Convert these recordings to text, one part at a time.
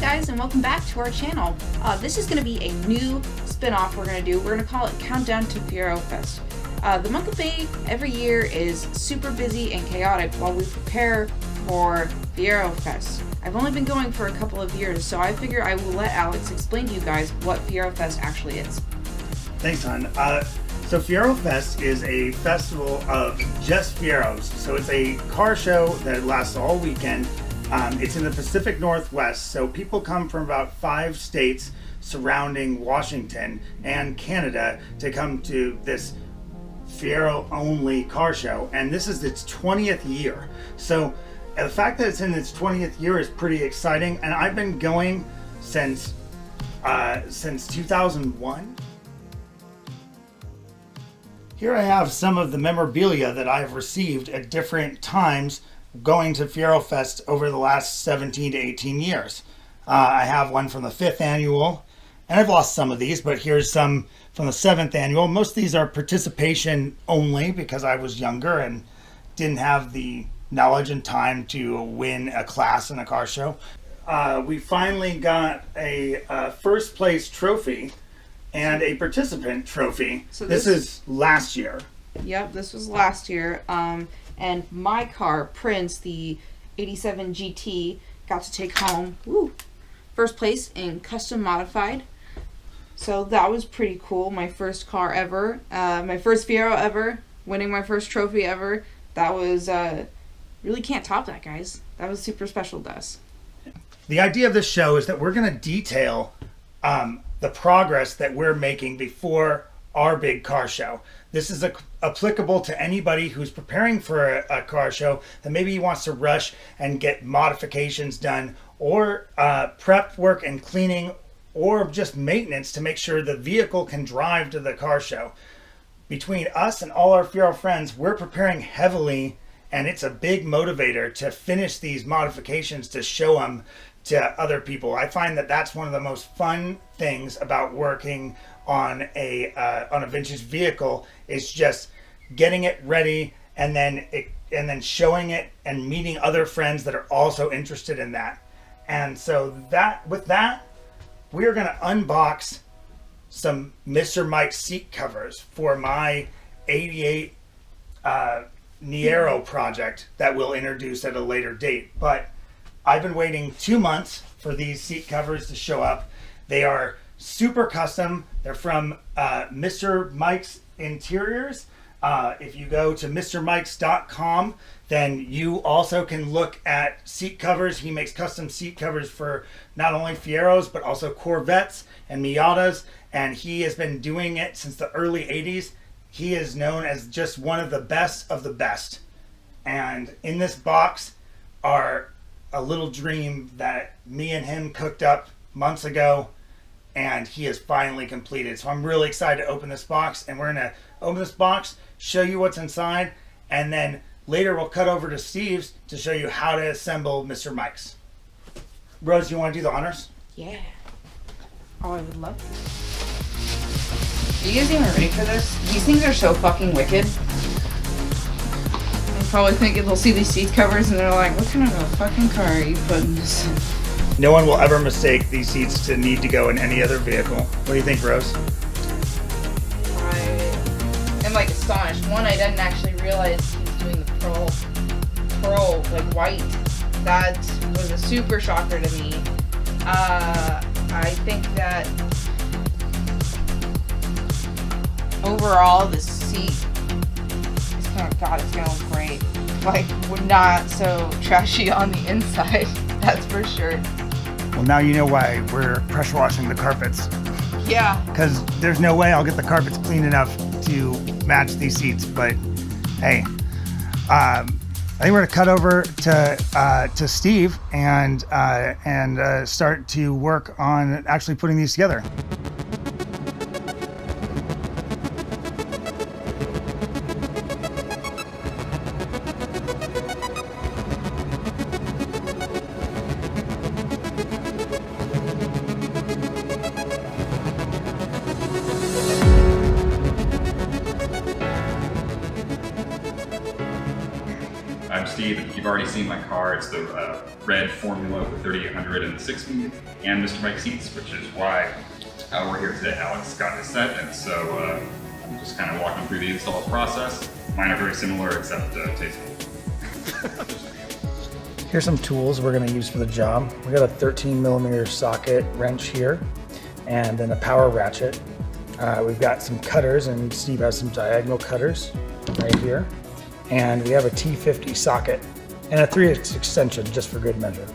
guys, and welcome back to our channel. This is going to be a new spin-off we're going to do. We're going to call it Countdown to Fiero Fest. The month of May every year is super busy and chaotic while we prepare for Fiero Fest. I've only been going for a couple of years, so I figure I will let Alex explain to you guys what Fiero Fest actually is. Thanks, hon. So Fiero Fest is a festival of just Fieros. So it's a car show that lasts all weekend. It's in the Pacific Northwest, so people come from about 5 states surrounding Washington and Canada to come to this Fiero-only car show, and this is its 20th year. So the fact that it's in its 20th year is pretty exciting, and I've been going since 2001. Here I have some of the memorabilia that I've received at different times going to Fiero Fest over the last 17 to 18 years. I have one from the 5th annual, and I've lost some of these, but here's some from the 7th annual. Most of these are participation only because I was younger and didn't have the knowledge and time to win a class in a car show. We finally got a first place trophy and a participant trophy. So this is last year. Yep, this was last year. And my car, Prince, the 87 GT, got to take home first place in custom modified. So that was pretty cool. My first car ever, my first Fiero ever, winning my first trophy ever. That was, really can't top that, guys. That was super special to us. The idea of this show is that we're going to detail the progress that we're making before our big car show. This is applicable to anybody who's preparing for a car show that maybe wants to rush and get modifications done, or prep work and cleaning, or just maintenance to make sure the vehicle can drive to the car show. Between us and all our Fiero friends, we're preparing heavily, and it's a big motivator to finish these modifications to show them to other people. I find that that's one of the most fun things about working on a vintage vehicle, is just getting it ready and then showing it and meeting other friends that are also interested in that. And so with that, we're going to unbox some Mr.Mikes seat covers for my 88 Niero project that we'll introduce at a later date. But I've been waiting 2 months for these seat covers to show up. They are super custom. They're from Mr.Mikes Interiors. If you go to MrMikes.com, then you also can look at seat covers. He makes custom seat covers for not only Fieros, but also Corvettes and Miatas, and he has been doing it since the early 80s. He is known as just one of the best of the best. And in this box are a little dream that me and him cooked up months ago, and he has finally completed. So I'm really excited to open this box, and we're gonna open this box, show you what's inside, and then later we'll cut over to Steve's to show you how to assemble Mr.Mikes. Rose, you want to do the honors? Yeah. Oh, I would love to. Are you guys even ready for this? These things are so fucking wicked. They're probably thinking they'll see these seat covers and they're like, what kind of a fucking car are you putting this in? No one will ever mistake these seats to need to go in any other vehicle. What do you think, Rose? I am like astonished. One, I didn't actually realize he was doing the pearl like white. That was a super shocker to me. I think that overall the seat is kind of, God, it's gonna look great. Like, we're not so trashy on the inside, that's for sure. Well, now you know why we're pressure washing the carpets. Yeah. Because there's no way I'll get the carpets clean enough to match these seats. But hey, I think we're gonna cut over to Steve and start to work on actually putting these together. I'm Steve, and you've already seen my car. It's the red formula for 3800 and the 6-speed, and Mr. Mike seats, which is why we're here today. Alex got his set, and so I'm just kind of walking through the install process. Mine are very similar, except tasteful. Here's some tools we're going to use for the job. We got a 13mm socket wrench here, and then a power ratchet. We've got some cutters, and Steve has some diagonal cutters right here. And we have a T50 socket and a 3/8 extension just for good measure.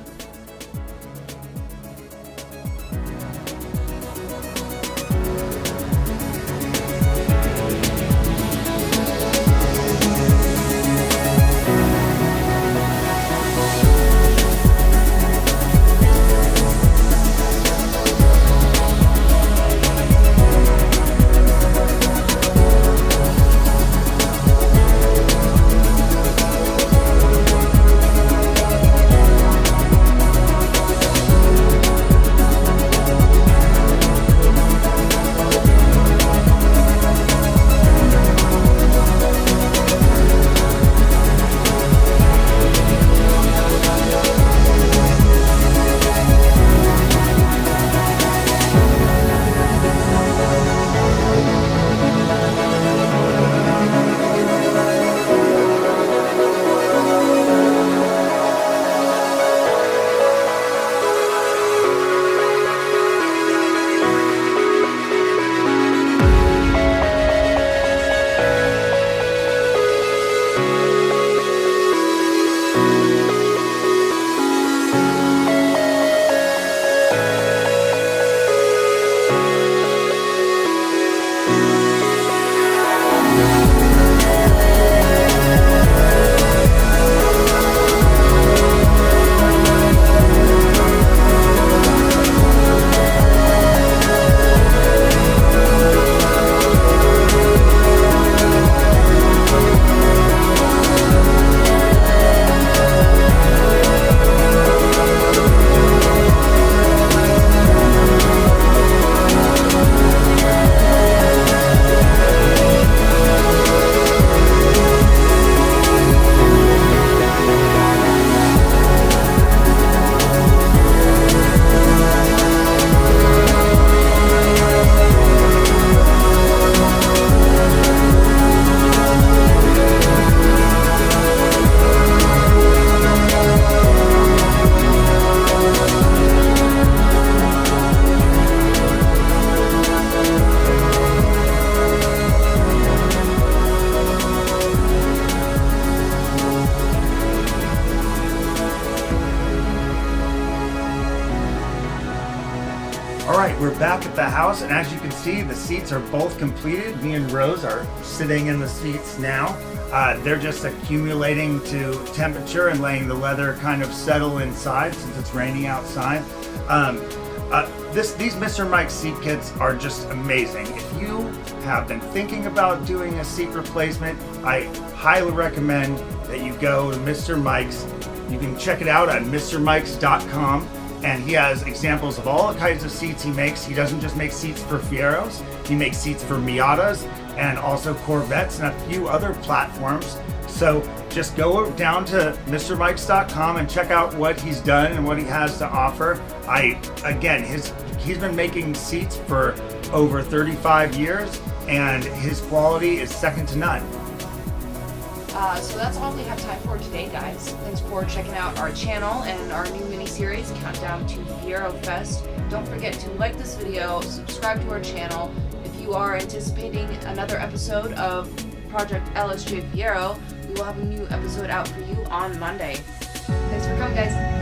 All right, we're back at the house, and as you can see, the seats are both completed. Me and Rose are sitting in the seats now. They're just accumulating to temperature and letting the leather kind of settle inside since it's raining outside. These Mr. Mikes seat kits are just amazing. If you have been thinking about doing a seat replacement, I highly recommend that you go to Mr. Mikes. You can check it out at MrMikes.com. And he has examples of all the kinds of seats he makes. He doesn't just make seats for Fieros, he makes seats for Miatas and also Corvettes and a few other platforms. So just go down to MrMikes.com and check out what he's done and what he has to offer. He's been making seats for over 35 years and his quality is second to none. So that's all we have time for today, guys. Thanks for checking out our channel and our new mini-series, Countdown to Fiero Fest. Don't forget to like this video, subscribe to our channel. If you are anticipating another episode of Project LSJ Fiero, we will have a new episode out for you on Monday. Thanks for coming, guys.